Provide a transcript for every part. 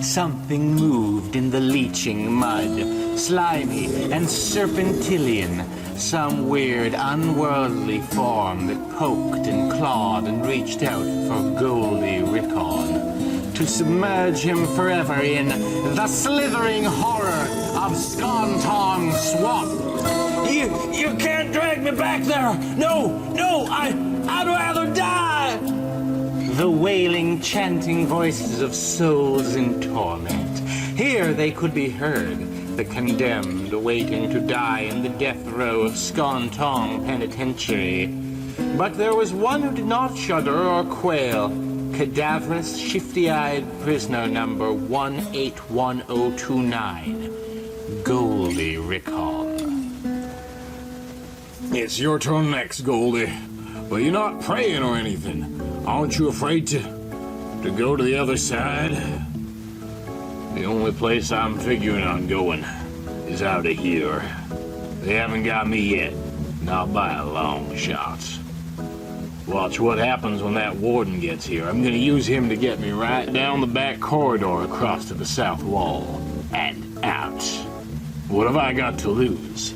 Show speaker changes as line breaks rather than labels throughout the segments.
Something moved in the leaching mud, slimy and serpentillion, some weird, unworldly form that poked and clawed and reached out for Goldie Rickon, to submerge him forever in the slithering horror of Skontong Swamp. You can't drag me back there! No, I'd rather die! The wailing, chanting voices of souls in torment. Here they could be heard, the condemned waiting to die in the death row of Skontong Penitentiary. But there was one who did not shudder or quail, cadaverous, shifty-eyed prisoner number 181029, Goldie Rickon.
It's your turn next, Goldie. But you're not praying or anything. Aren't you afraid to go to the other side? The only place I'm figuring on going is out of here. They haven't got me yet, not by a long shot. Watch what happens when that warden gets here. I'm gonna use him to get me right down the back corridor across to the south wall. And out. What have I got to lose?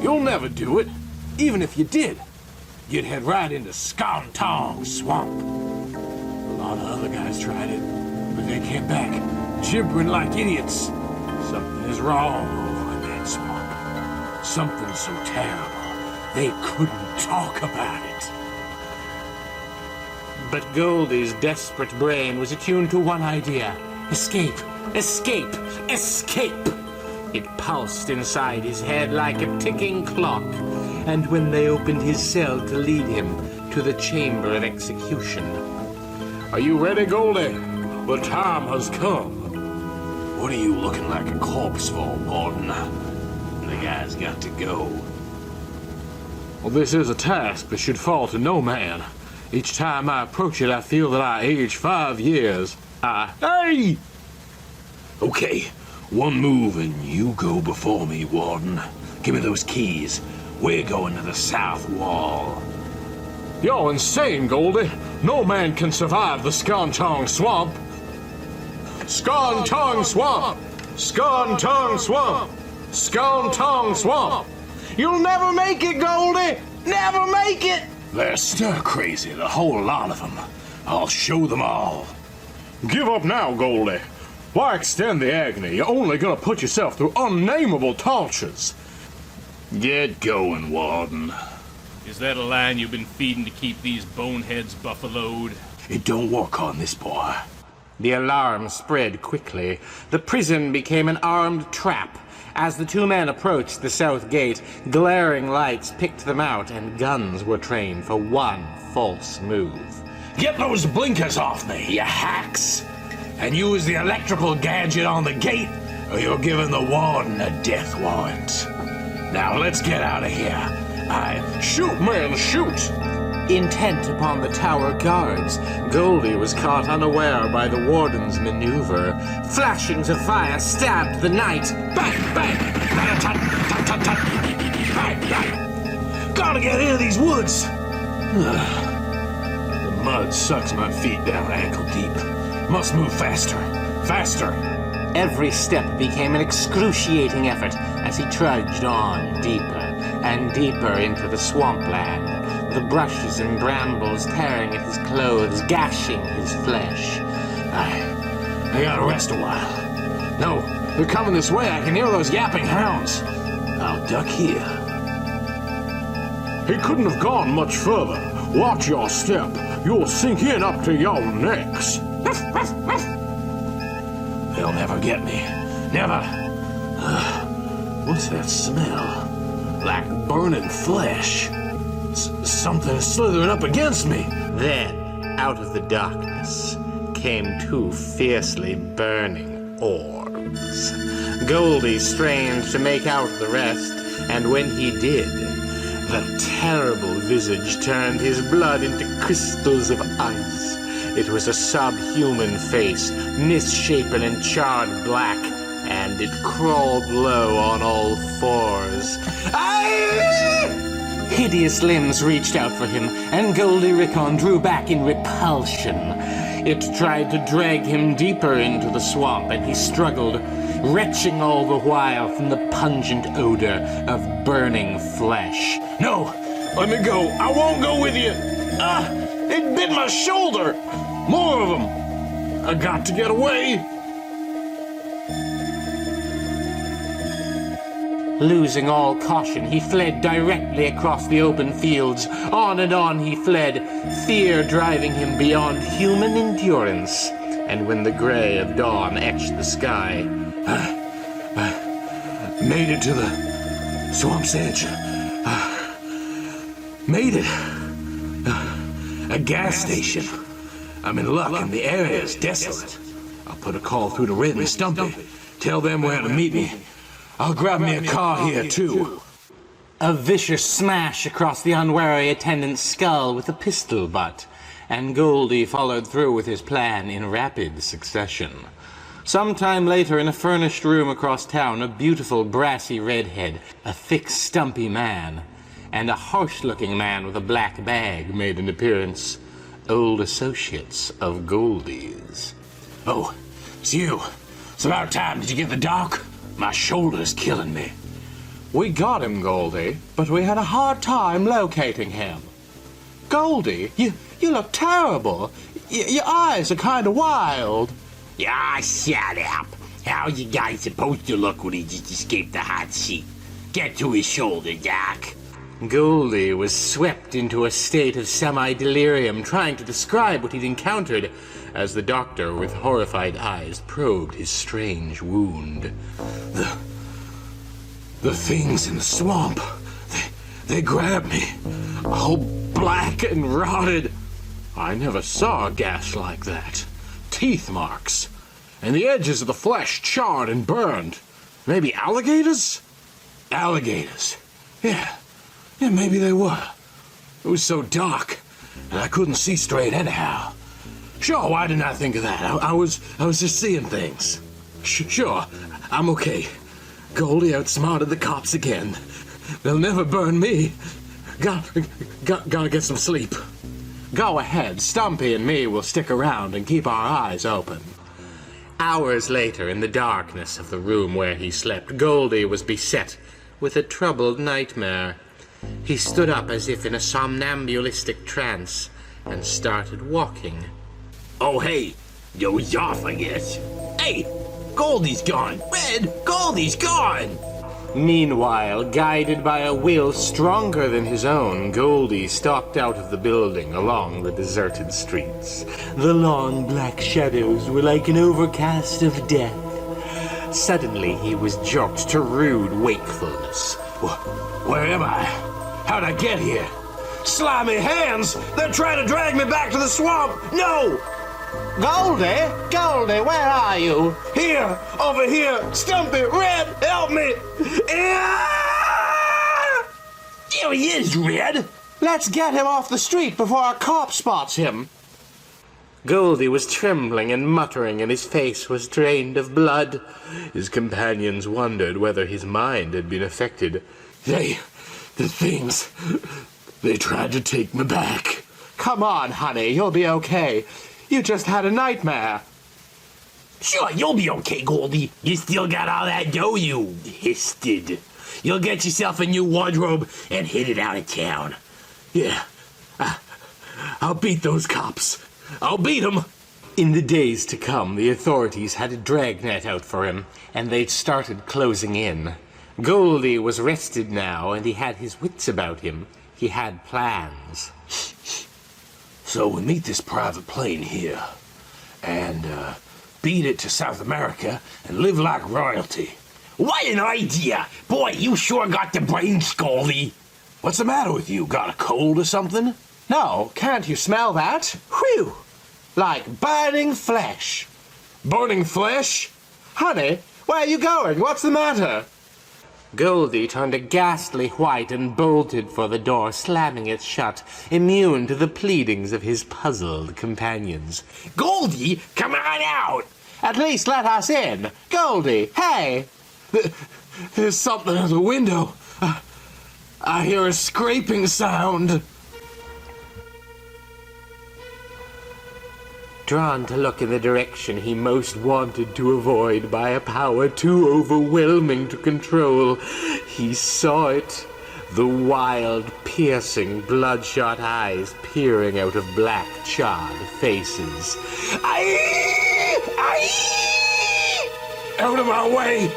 You'll never do it. Even if you did, you'd head right into Skontong Swamp. A lot of other guys tried it, but they came back, gibbering like idiots. Something is wrong over in that swamp. Something so terrible, they couldn't talk about it.
But Goldie's desperate brain was attuned to one idea. Escape! Escape! Escape! It pulsed inside his head like a ticking clock. And when they opened his cell to lead him to the chamber of execution.
Are you ready, Goldie? The time has come. What are you looking like a corpse for, Warden? The guy's got to go. Well, this is a task that should fall to no man. Each time I approach it, I feel that I age 5 years. Hey! Okay, one move and you go before me, Warden. Give me those keys. We're going to the south wall. You're insane, Goldie. No man can survive the Skontong Swamp. Skontong Swamp! Skontong Swamp! Skontong Swamp! You'll never make it, Goldie! Never make it! They're stir crazy, the whole lot of them. I'll show them all. Give up now, Goldie. Why extend the agony? You're only gonna put yourself through unnameable tortures. Get going, Warden.
Is that a line you've been feeding to keep these boneheads buffaloed?
It don't work on this boy.
The alarm spread quickly. The prison became an armed trap. As the two men approached the south gate, glaring lights picked them out, and guns were trained for one false move.
Get those blinkers off me, you hacks! And use the electrical gadget on the gate, or you're giving the warden a death warrant. Now let's get out of here. Shoot, man, shoot!
Intent upon the tower guards, Goldie was caught unaware by the warden's maneuver. Flashings of fire stabbed the night.
Bang, bang! Tut, tut, tut, tut. Bang, bang! Gotta get into these woods! The mud sucks my feet down ankle deep. Must move faster. Faster!
Every step became an excruciating effort as he trudged on deeper and deeper into the swampland, the brushes and brambles tearing at his clothes, gashing his flesh.
I gotta rest a while. No, they're coming this way. I can hear those yapping hounds. I'll duck here. He couldn't have gone much further. Watch your step. You'll sink in up to your necks. They'll never get me. Never. What's that smell? Like burning flesh. Something slithering up against me.
Then, out of the darkness, came two fiercely burning orbs. Goldie strained to make out the rest, and when he did, the terrible visage turned his blood into crystals of ice. It was a subhuman face, misshapen and charred black, and it crawled low on all fours. Hideous limbs reached out for him, and Goldie Rickon drew back in repulsion. It tried to drag him deeper into the swamp, and he struggled, retching all the while from the pungent odor of burning flesh.
No, let me go. I won't go with you. Ah, it bit my shoulder. More of them. I got to get away.
Losing all caution, he fled directly across the open fields. On and on he fled, fear driving him beyond human endurance. And when the gray of dawn etched the sky,
Made it to the swamp's edge. Made it. A gas station. I'm in luck and the area is desolate. I'll put a call through to Red and Stumpy. Tell them where to meet me. I'll grab me a car here, too.
a vicious smash across the unwary attendant's skull with a pistol butt, and Goldie followed through with his plan in rapid succession. Sometime later, in a furnished room across town, a beautiful brassy redhead, a thick stumpy man, and a harsh-looking man with a black bag made an appearance. Old associates of Goldie's.
Oh, it's you. It's about time. Did you get the doc? My shoulder's killing me.
We got him, Goldie, but we had a hard time locating him. Goldie, you look terrible. Your eyes are kind of wild.
Ah, shut up. How you guys supposed to look when he just escaped the hot seat? Get to his shoulder, Doc.
Goldie was swept into a state of semi-delirium, trying to describe what he'd encountered, as the doctor, with horrified eyes, probed his strange wound.
The things in the swamp, they grabbed me, all black and rotted. I never saw a gash like that. Teeth marks, and the edges of the flesh charred and burned. Maybe alligators? Alligators. Yeah, maybe they were. It was so dark, and I couldn't see straight anyhow. Sure, why didn't I think of that? I was just seeing things. Sure, I'm okay. Goldie outsmarted the cops again. They'll never burn me. Gotta get some sleep.
Go ahead, Stumpy and me will stick around and keep our eyes open. Hours later, in the darkness of the room where he slept, Goldie was beset with a troubled nightmare. He stood up as if in a somnambulistic trance and started walking.
Oh, hey, dozed off, I guess. Hey, Goldie's gone. Red, Goldie's gone.
Meanwhile, guided by a will stronger than his own, Goldie stalked out of the building along the deserted streets. The long black shadows were like an overcast of death. Suddenly, he was jerked to rude wakefulness.
Where am I? How'd I get here? Slimy hands! They're trying to drag me back to the swamp! No!
Goldie, where are you?
Here! Over here! Stumpy! Red! Help me!
There he is, Red.
Let's get him off the street before a cop spots him. Goldie was trembling and muttering, and his face was drained of blood. His companions wondered whether his mind had been affected.
The things, they tried to take me back.
Come on, honey, you'll be okay. You just had a nightmare.
Sure, you'll be okay, Goldie. You still got all that dough you histed. You'll get yourself a new wardrobe and hit it out of town.
Yeah, I'll beat those cops. I'll beat them.
In the days to come, the authorities had a dragnet out for him, and they'd started closing in. Goldie was rested now, and he had his wits about him. He had plans.
So we meet this private plane here, and beat it to South America and live like royalty.
What an idea! Boy, you sure got the brains, Goldie.
What's the matter with you? Got a cold or something?
No, can't you smell that? Whew! Like burning flesh.
Burning flesh?
Honey, where are you going? What's the matter? Goldie turned a ghastly white and bolted for the door, slamming it shut, immune to the pleadings of his puzzled companions.
Goldie, come on out!
At least let us in. Goldie, hey!
There's something at the window. I hear a scraping sound.
drawn to look in the direction he most wanted to avoid by a power too overwhelming to control, he saw it. The wild, piercing, bloodshot eyes peering out of black, charred faces.
Out of my way!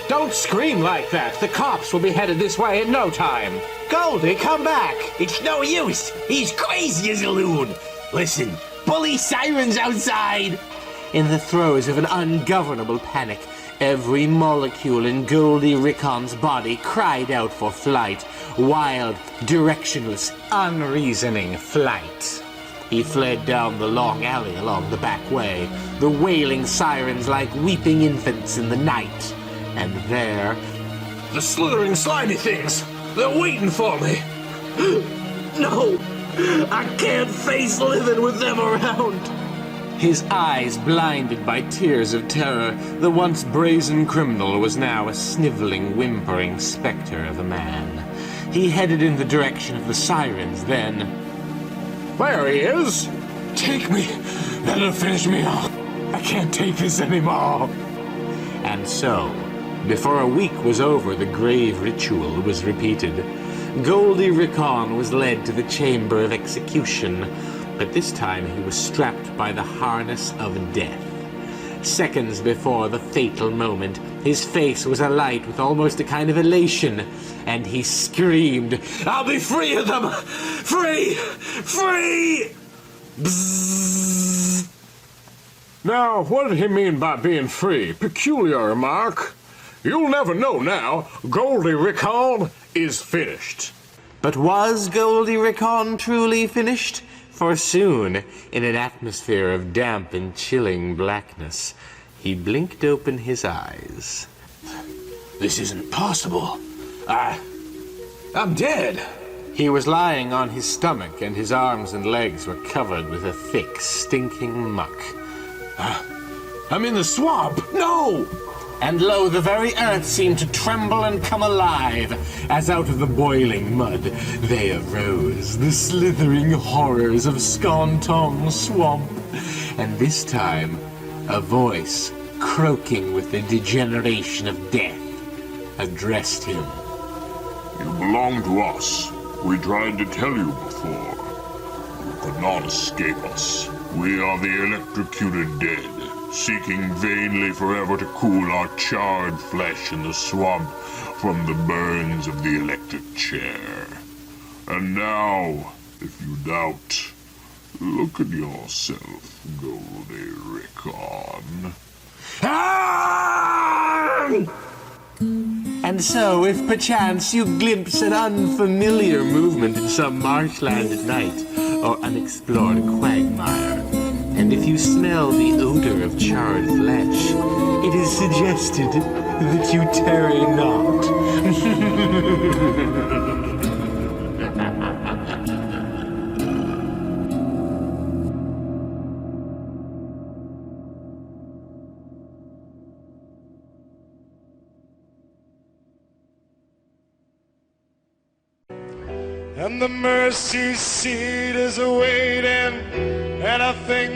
Don't scream like that. The cops will be headed this way in no time. Goldie, come back.
It's no use. He's crazy as a loon. Listen, police sirens outside.
In the throes of an ungovernable panic, every molecule in Goldie Rickon's body cried out for flight. Wild, directionless, unreasoning flight. He fled down the long alley along the back way, the wailing sirens like weeping infants in the night. And there...
The slithering slimy things! They're waiting for me!
No, I can't face living with them around.
His eyes blinded by tears of terror, the once brazen criminal was now a sniveling, whimpering specter of a man. He headed in the direction of the sirens, then...
There he is! Take me! That'll finish me off! I can't take this anymore!
And so, before a week was over, the grave ritual was repeated. Goldie Rickon was led to the chamber of execution, but this time he was strapped by the harness of death. Seconds before the fatal moment, his face was alight with almost a kind of elation, and he screamed,
I'll be free of them! Free! Free! Bzzz.
Now, what did he mean by being free? Peculiar remark. You'll never know now. Goldie Rickon is finished.
But was Goldie Rickon truly finished? For soon, in an atmosphere of damp and chilling blackness, he blinked open his eyes.
This isn't possible. I'm dead.
He was lying on his stomach, and his arms and legs were covered with a thick, stinking muck.
I'm in the swamp. No!
And lo, the very earth seemed to tremble and come alive, as out of the boiling mud they arose, the slithering horrors of Skontong swamp. And this time, a voice, croaking with the degeneration of death, addressed him.
You belong to us. We tried to tell you before. You could not escape us. We are the electrocuted dead, seeking vainly forever to cool our charred flesh in the swamp from the burns of the electric chair. And now, if you doubt, look at yourself, Goldie Rickon.
And so, if perchance you glimpse an unfamiliar movement in some marshland at night, or unexplored quagmire, and if you smell the odor of charred flesh, it is suggested that you tarry not.
And the mercy seat is awaiting, and I think